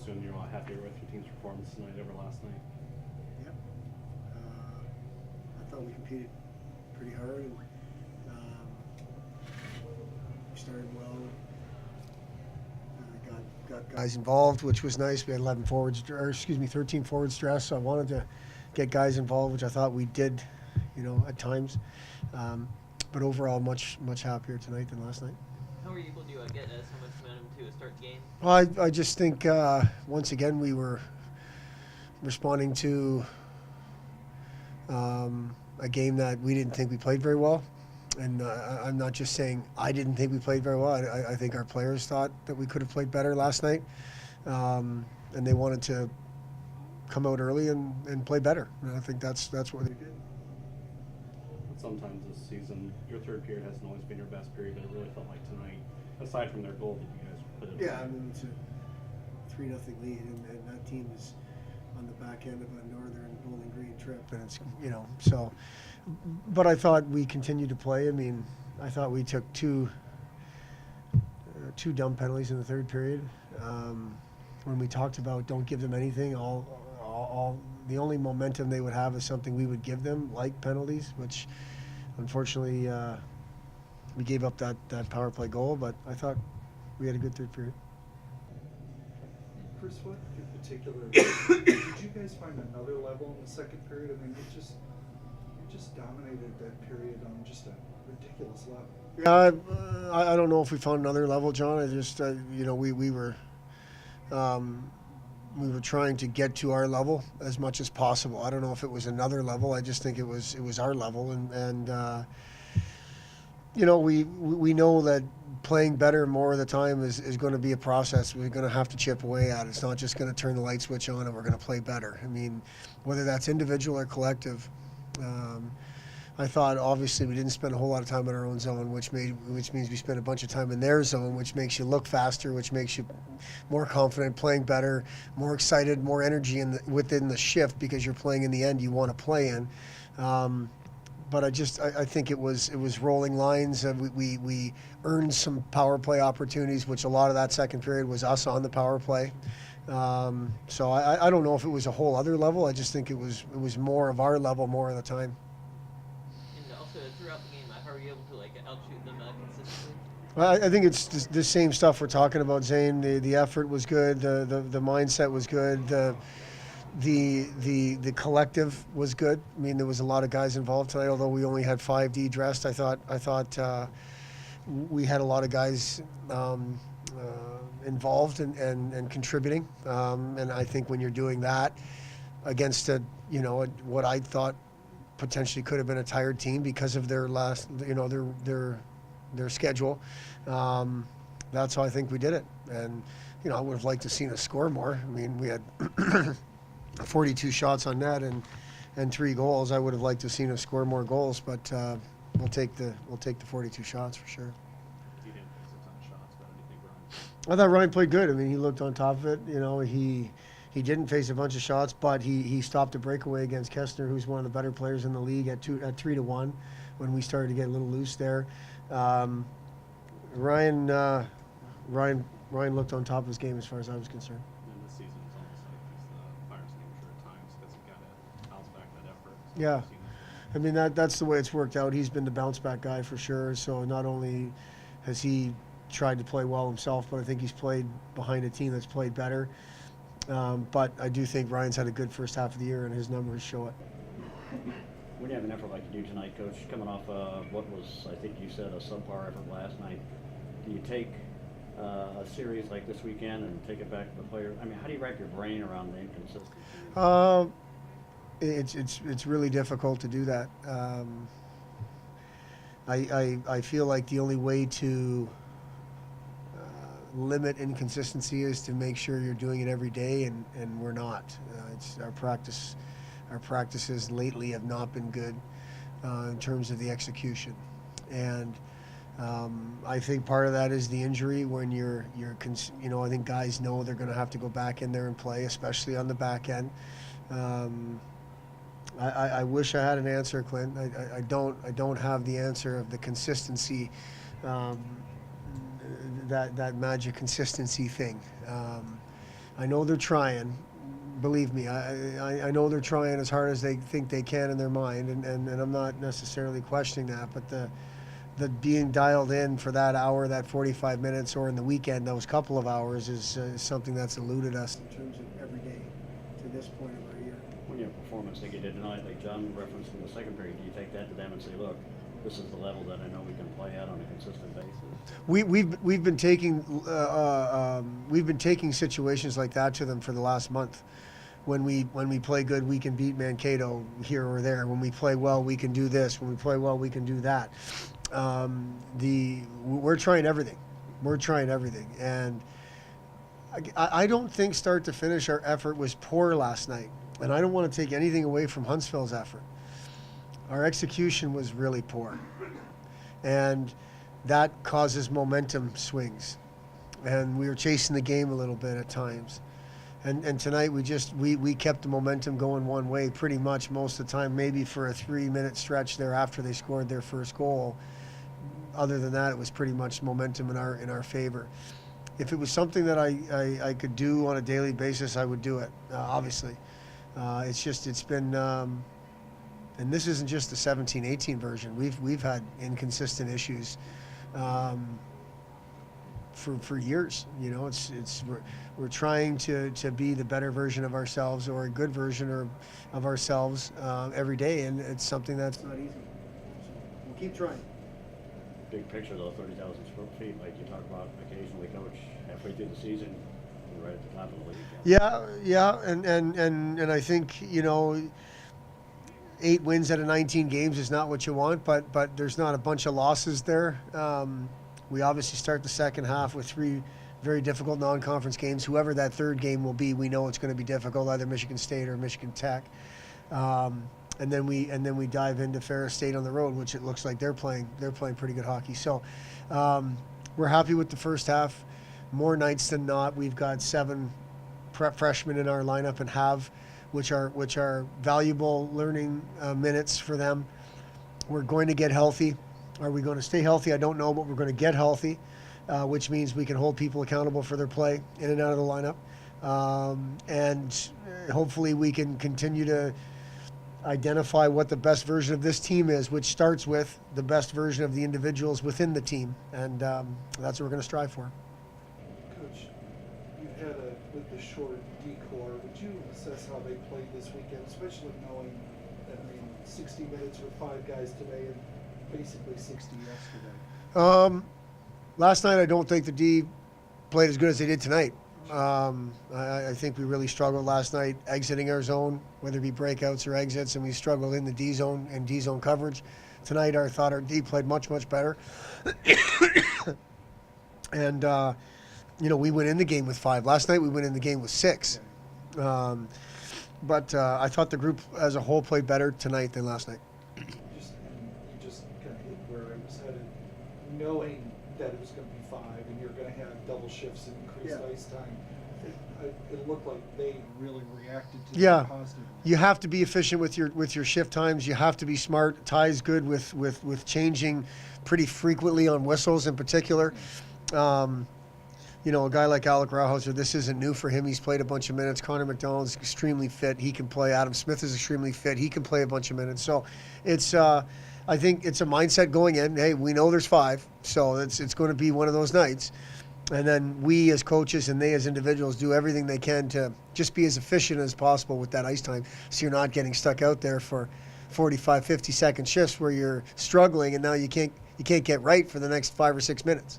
assume you're a lot happier with your team's performance tonight over last night. Yep. I thought we competed pretty hard and we started well. Got guys involved, which was nice. We had 13 forwards dressed. So I wanted to get guys involved, which I thought we did, at times. But overall, much happier tonight than last night. How were you able to get so much momentum to start the game? Well, I just think once again we were responding to a game that we didn't think we played very well. And I'm not just saying I didn't think we played very well. I think our players thought that we could have played better last night. And they wanted to come out early and play better. And I think that's what they did. Sometimes this season, your third period hasn't always been your best period, but it really felt like tonight, aside from their goal that you guys put it Yeah, away. I mean, it's a 3-0 lead, and that team is on the back end of a Northern Bowling Green trip, and it's, so. But I thought we continued to play. I mean, I thought we took two dumb penalties in the third period. When we talked about don't give them anything, all the only momentum they would have is something we would give them, like penalties, which unfortunately we gave up that power play goal, but I thought we had a good third period. Chris, what in particular did you guys find another level in the second period? I mean, you just dominated that period on just a ridiculous level. Yeah, I don't know if we found another level, John. I just we were trying to get to our level as much as possible. I don't know if it was another level. I just think it was our level, and we know that playing better more of the time is going to be a process. We're going to have to chip away at it. It's not just going to turn the light switch on and we're going to play better. I mean, whether that's individual or collective. I thought obviously we didn't spend a whole lot of time in our own zone, which means we spent a bunch of time in their zone, which makes you look faster, which makes you more confident, playing better, more excited, more energy within the shift because you're playing in the end you want to play in. But I think it was rolling lines. We earned some power play opportunities, which a lot of that second period was us on the power play. So I don't know if it was a whole other level. I just think it was more of our level more of the time. And also throughout the game, how were you able to outshoot them consistently? I think it's the same stuff we're talking about, Zane. The effort was good. The mindset was good. The collective was good. I mean, there was a lot of guys involved tonight. Although we only had 5D dressed, I thought we had a lot of guys involved and contributing. And I think when you're doing that against what I thought potentially could have been a tired team because of their their schedule, that's how I think we did it. And I would have liked to seen us score more. I mean, we had 42 shots on net and 3 goals. I would have liked to have seen us score more goals, but we'll take the 42 shots for sure. You didn't face a ton of shots, but anything Ryan? I thought Ryan played good. I mean, he looked on top of it. He didn't face a bunch of shots, but he stopped a breakaway against Kestner, who's one of the better players in the league at 3-1 when we started to get a little loose there. Ryan looked on top of his game as far as I was concerned. And this season is almost like he's the fire extinguisher at times because he got to bounce back that effort. So Yeah. I mean, that's the way it's worked out. He's been the bounce back guy for sure. So not only has he tried to play well himself, but I think he's played behind a team that's played better. But I do think Ryan's had a good first half of the year, and his numbers show it. When you have an effort like you do tonight, Coach, coming off what was, I think you said, a subpar effort last night, do you take a series like this weekend and take it back to the player? I mean, how do you wrap your brain around the inconsistency? It's really difficult to do that. I feel like the only way to limit inconsistency is to make sure you're doing it every day, and we're not. It's our practice. Our practices lately have not been good in terms of the execution, and I think part of that is the injury. When I think guys know they're going to have to go back in there and play, especially on the back end. I wish I had an answer, Clint. I don't have the answer of the consistency, that magic consistency thing. I know they're trying. Believe me, I know they're trying as hard as they think they can in their mind, and I'm not necessarily questioning that, but the being dialed in for that hour, that 45 minutes, or in the weekend, those couple of hours is something that's eluded us in terms of every day to this point of our year. When you have a performance like you did tonight, like John referenced in the second period, do you take that to them and say, look, this is the level that I know we can play at on a consistent basis? We've been taking situations like that to them for the last month. When we play good, we can beat Mankato here or there. When we play well, we can do this. When we play well, we can do that. We're trying everything. We're trying everything, and I don't think start to finish our effort was poor last night. And I don't want to take anything away from Huntsville's effort. Our execution was really poor, and that causes momentum swings. And we were chasing the game a little bit at times. And tonight we kept the momentum going one way pretty much most of the time, maybe for a 3-minute stretch there after they scored their first goal. Other than that, it was pretty much momentum in our favor. If it was something that I could do on a daily basis, I would do it, obviously. It's been, and this isn't just the 17-18 version. We've had inconsistent issues for years. You know, we're trying to be the better version of ourselves, or a good version of ourselves every day, and it's something that's not easy. So we'll keep trying. Big picture though, 30,000 square feet, like you talk about occasionally, coach, halfway through the season, you're right at the top of the league. Yeah, and I think, you know, 8 wins out of 19 games is not what you want, but there's not a bunch of losses there. We obviously start the second half with 3 very difficult non-conference games. Whoever that third game will be, we know it's going to be difficult, either Michigan State or Michigan Tech. And then we dive into Ferris State on the road, which it looks like they're playing pretty good hockey. So we're happy with the first half. More nights than not, we've got 7 freshmen in our lineup and which are valuable learning minutes for them. We're going to get healthy. Are we going to stay healthy? I don't know, but we're going to get healthy, which means we can hold people accountable for their play in and out of the lineup. And hopefully we can continue to identify what the best version of this team is, which starts with the best version of the individuals within the team. And that's what we're going to strive for. Coach, you had with the short decor, would you assess how they played this weekend, especially knowing that, 60 minutes with 5 guys today and basically 60 yesterday? Last night, I don't think the D played as good as they did tonight. I think we really struggled last night exiting our zone, whether it be breakouts or exits, and we struggled in the D zone and D zone coverage. Tonight, I thought our D played much, much better. And, we went in the game with 5. Last night, we went in the game with 6. But I thought the group as a whole played better tonight than last night. You just kind of hit where I was headed, knowing that it was going to be 5 and you're going to have double shifts and increased ice time. It looked like they really reacted to that positively. You have to be efficient with your shift times. You have to be smart. Ty's good with changing pretty frequently on whistles in particular. A guy like Alec Rauhauser, this isn't new for him. He's played a bunch of minutes. Connor McDonald's extremely fit. He can play. Adam Smith is extremely fit. He can play a bunch of minutes. So it's I think it's a mindset going in. Hey, we know there's 5, so it's going to be one of those nights. And then we as coaches and they as individuals do everything they can to just be as efficient as possible with that ice time, so you're not getting stuck out there for 45, 50-second shifts where you're struggling and now you can't get right for the next 5 or 6 minutes.